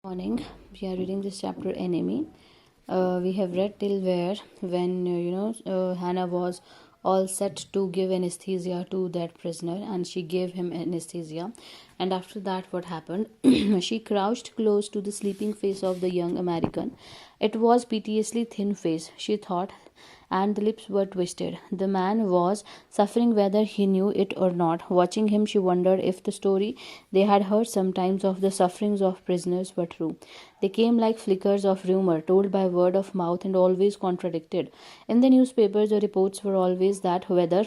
Morning. We are reading this chapter Enemy. We have read till where when Hannah was all set to give anesthesia to that prisoner, and she gave him anesthesia. And after that, what happened? She crouched close to the sleeping face of the young American. It was piteously thin face, she thought, and the lips were twisted. The man was suffering whether he knew it or not. Watching him, she wondered if the story they had heard sometimes of the sufferings of prisoners were true. They came like flickers of rumor, told by word of mouth and always contradicted. In the newspapers, the reports were always that whether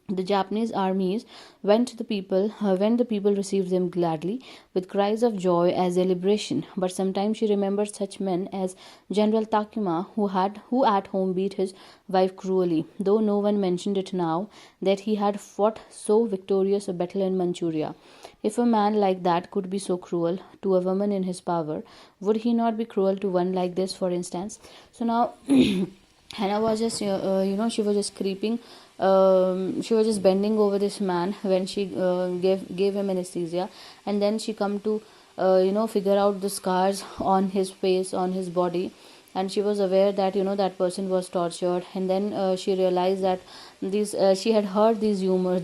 the Japanese armies went to the people when the people received them gladly with cries of joy as a liberation. But sometimes she remembered such men as General Takuma, who at home beat his wife cruelly, though no one mentioned it now that he had fought so victorious a battle in Manchuria. If a man like that could be so cruel to a woman in his power, would he not be cruel to one like this, for instance? So now Hannah was just, she was just creeping. She was just bending over this man when she gave him anesthesia, and then she come to, figure out the scars on his face, on his body, and she was aware that that person was tortured. And then she realized that these she had heard these rumors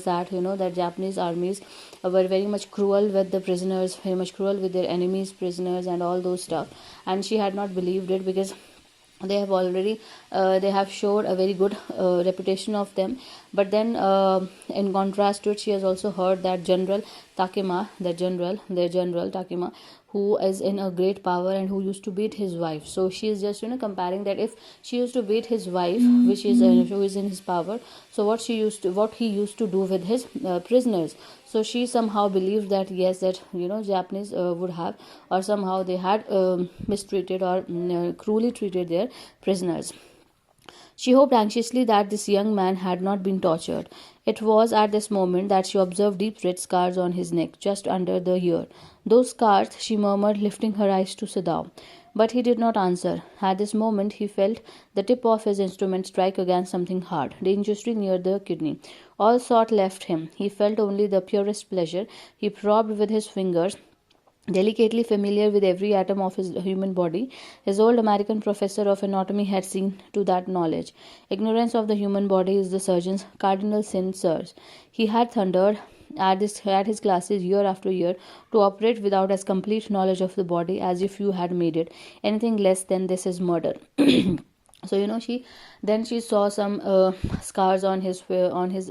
that that Japanese armies were very much cruel with the prisoners, very much cruel with their enemies, prisoners, and all those stuff. And she had not believed it because they have already they have showed a very good reputation of them. But then in contrast to it, she has also heard that their general Takema, who is in a great power and who used to beat his wife. So she is just comparing that if she used to beat his wife, which is who is in his power, so what he used to do with his prisoners. So she somehow believed that yes, that Japanese would have, or somehow they had mistreated or cruelly treated their prisoners. She hoped anxiously that this young man had not been tortured. It was at this moment that she observed deep red scars on his neck, just under the ear. Those scars, she murmured, lifting her eyes to Sadao. But he did not answer. At this moment, he felt the tip of his instrument strike against something hard, dangerously near the kidney. All thought left him. He felt only the purest pleasure. He probed with his fingers, delicately familiar with every atom of his human body. His old American professor of anatomy had seen to that knowledge. Ignorance of the human body is the surgeon's cardinal sin, sirs. He had thundered at his classes year after year to operate without as complete knowledge of the body as if you had made it. Anything less than this is murder. So she saw some scars on his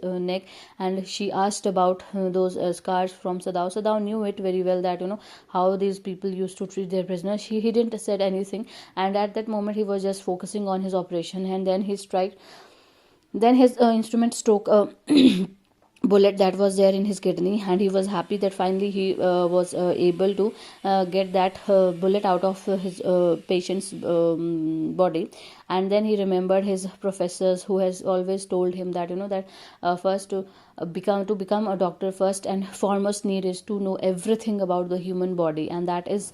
neck, and she asked about those scars from Sadao. Sadao knew it very well, that how these people used to treat their prisoners. He didn't said anything, and at that moment he was just focusing on his operation, and then his instrument struck a bullet that was there in his kidney, and he was happy that finally he was able to get that bullet out of his patient's body. And then he remembered his professors, who has always told him that first to become a doctor, first and foremost need is to know everything about the human body, and that is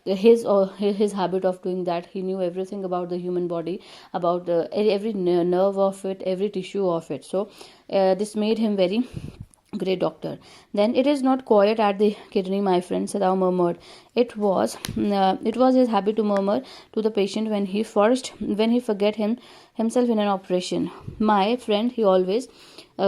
his habit of doing that. He knew everything about the human body, about every nerve of it, every tissue of it. So this made him very great doctor. Then it is not quiet at the kidney, my friend, Sadao murmured. It was his habit to murmur to the patient when he forget himself in an operation. My friend, he always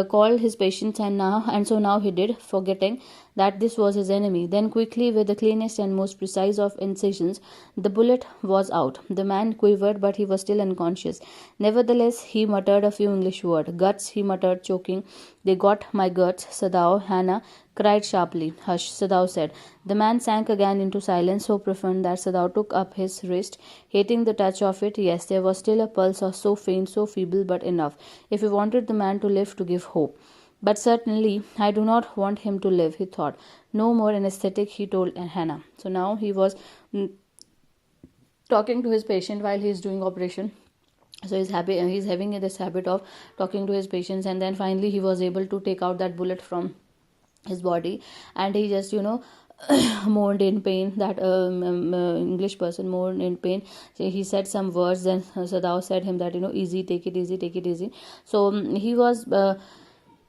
called his patients, and so now he did, forgetting that this was his enemy. Then quickly, with the cleanest and most precise of incisions, the bullet was out. The man quivered, but he was still unconscious. Nevertheless, he muttered a few English words. Guts, he muttered, choking. They got my guts, Sadao. Hannah cried sharply. Hush, Sadao said. The man sank again into silence, so profound that Sadao took up his wrist, hating the touch of it. Yes, there was still a pulse, so faint, so feeble, but enough, if he wanted the man to live, to give hope. But certainly, I do not want him to live, he thought. No more anesthetic, he told Hannah. So now he was talking to his patient while he is doing operation. So he's having this habit of talking to his patients, and then finally he was able to take out that bullet from his body, and he just moaned in pain. That English person moaned in pain. So he said some words. Then Sadao said him that easy, take it easy, take it easy. So he was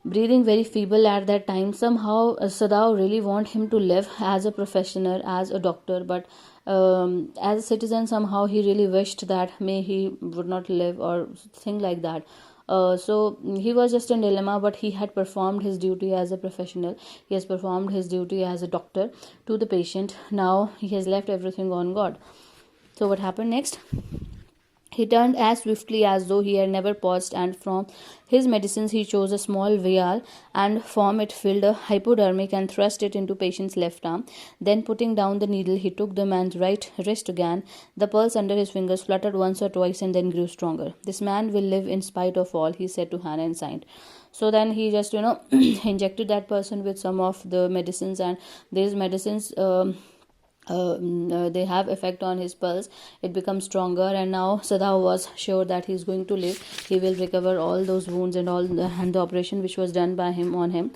breathing very feeble at that time. Somehow Sadao really want him to live as a professional, as a doctor, but as a citizen, somehow he really wished that may he would not live or thing like that. So he was just in dilemma, but he had performed his duty as a professional. He has performed his duty as a doctor to the patient. Now he has left everything on God. So what happened next? He turned as swiftly as though he had never paused, and from his medicines he chose a small vial, and from it filled a hypodermic and thrust it into patient's left arm. Then, putting down the needle, he took the man's right wrist again. The pulse under his fingers fluttered once or twice and then grew stronger. "This man will live in spite of all," he said to Hannah and signed. So then he just injected that person with some of the medicines, and these medicines they have effect on his pulse. It becomes stronger, and now Sadao was sure that he's going to live. He will recover all those wounds and the operation which was done by him on him.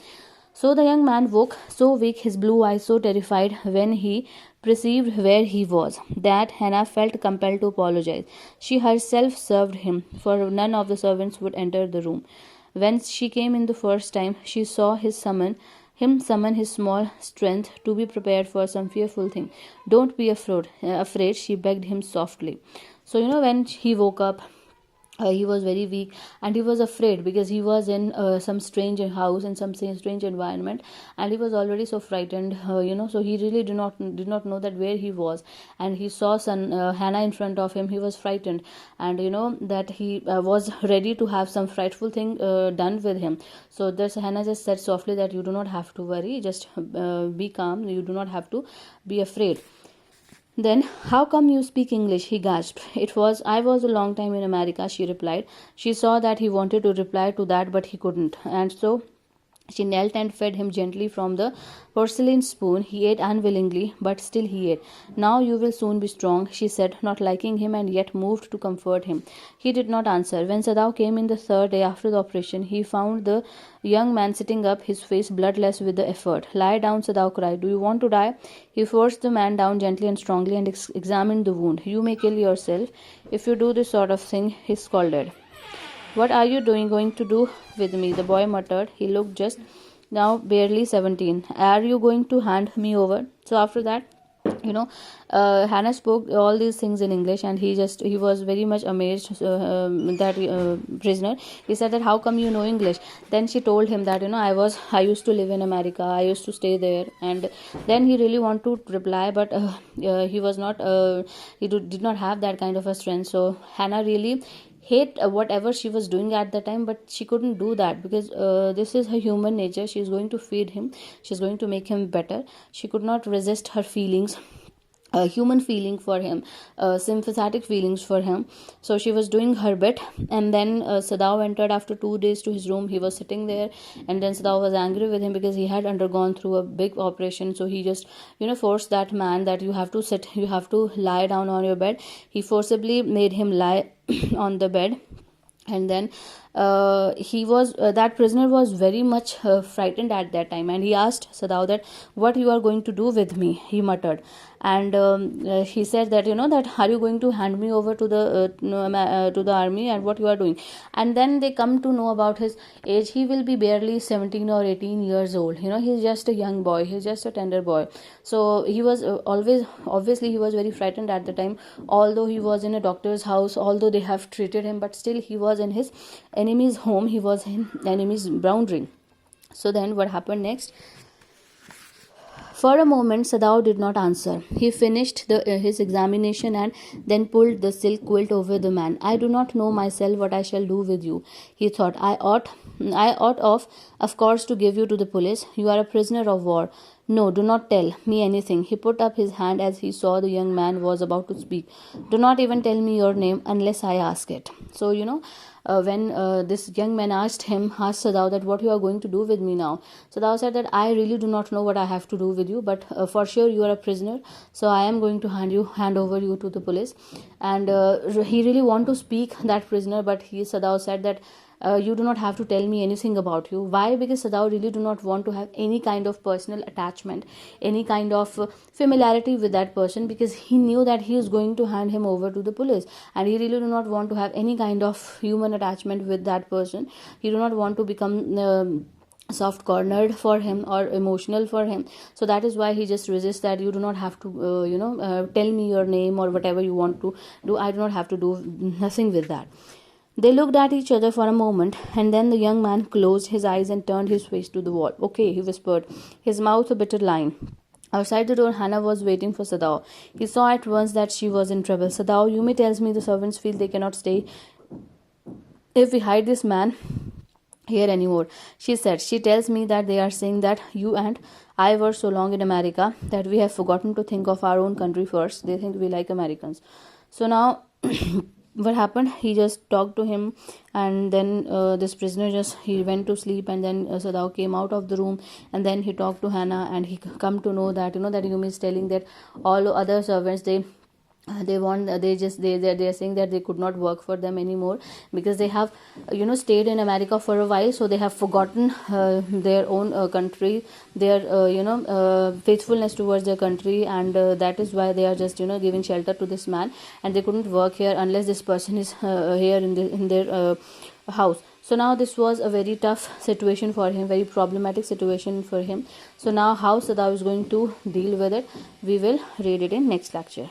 So the young man woke, so weak, his blue eyes so terrified when he perceived where he was, that Hannah felt compelled to apologize. She herself served him, for none of the servants would enter the room. When she came in the first time, she saw him summon his small strength to be prepared for some fearful thing. "Don't be afraid," she begged him softly. So when he woke up, he was very weak and he was afraid because he was in some strange house, in some strange environment, and he was already so frightened. So he really did not know that where he was, and he saw Hannah in front of him. He was frightened, and that he was ready to have some frightful thing done with him. So this Hannah just said softly that you do not have to worry, just be calm, you do not have to be afraid. "Then, how come you speak English?" he gasped. "I was a long time in America," she replied. She saw that he wanted to reply to that, but he couldn't. And so she knelt and fed him gently from the porcelain spoon. He ate unwillingly, but still he ate. "Now you will soon be strong," she said, not liking him and yet moved to comfort him. He did not answer. When Sadao came in the third day after the operation, he found the young man sitting up, his face bloodless with the effort. "Lie down," Sadao cried. "Do you want to die?" He forced the man down gently and strongly and examined the wound. "You may kill yourself if you do this sort of thing," he scolded. "What are you going to do with me?" the boy muttered. He looked just now barely 17. "Are you going to hand me over?" So after that, Hannah spoke all these things in English, and he was very much amazed, that prisoner. He said that, "How come you know English?" Then she told him that I used to live in America, I used to stay there. And then he really wanted to reply, but he was not did not have that kind of a strength. So Hannah really hate whatever she was doing at the time, but she couldn't do that because this is her human nature. She's going to feed him, she's going to make him better. She could not resist her feelings, human feeling for him, sympathetic feelings for him. So she was doing her bit. And then Sadao entered after 2 days to his room. He was sitting there, and then Sadao was angry with him because he had undergone through a big operation. So he just forced that man that you have to lie down on your bed. He forcibly made him lie on the bed. And then that prisoner was very much frightened at that time, and he asked Sadao that, "What you are going to do with me?" he muttered. And he said that that, "Are you going to hand me over to the army, and what you are doing?" And then they come to know about his age. He will be barely 17 or 18 years old. He's just a young boy, he's just a tender boy. So he was obviously he was very frightened at the time. Although he was in a doctor's house, although they have treated him, but still he was in his enemy's home, he was in enemy's boundary. So then what happened next? For a moment, Sadao did not answer. He finished his examination and then pulled the silk quilt over the man. "I do not know myself what I shall do with you," he thought. I ought of course, to give you to the police. You are a prisoner of war. No, do not tell me anything." He put up his hand as he saw the young man was about to speak. "Do not even tell me your name unless I ask it." So, when this young man asked Sadao that, "What you are going to do with me now?" Sadao said that, "I really do not know what I have to do with you, but for sure you are a prisoner, so I am going to hand over you to the police." And he really want to speak that prisoner, but Sadao said that, "You do not have to tell me anything about you." Why? Because Sadao really do not want to have any kind of personal attachment, any kind of familiarity with that person, because he knew that he is going to hand him over to the police, and he really do not want to have any kind of human attachment with that person. He do not want to become soft cornered for him or emotional for him. So that is why he just resists, that you do not have to tell me your name or whatever you want to do. I do not have to do nothing with that. They looked at each other for a moment, and then the young man closed his eyes and turned his face to the wall. Okay, he whispered, his mouth a bitter line. Outside the door, Hannah was waiting for Sadao. He saw at once that she was in trouble. Sadao, Yumi tells me the servants feel they cannot stay if we hide this man here anymore, she said. She tells me that they are saying that you and I were so long in America that we have forgotten to think of our own country first. They think we like Americans. So now what happened, he just talked to him, and then this prisoner just, he went to sleep, and then Sadao came out of the room, and then he talked to Hannah, and he come to know that that Yumi is telling that all other servants, they want, they are saying that they could not work for them anymore because they have stayed in America for a while, so they have forgotten their own country, their faithfulness towards their country, and that is why they are just giving shelter to this man, and they couldn't work here unless this person is here in their house. So now this was a very tough situation for him, very problematic situation for him. So now how Sadao is going to deal with it, we will read it in next lecture.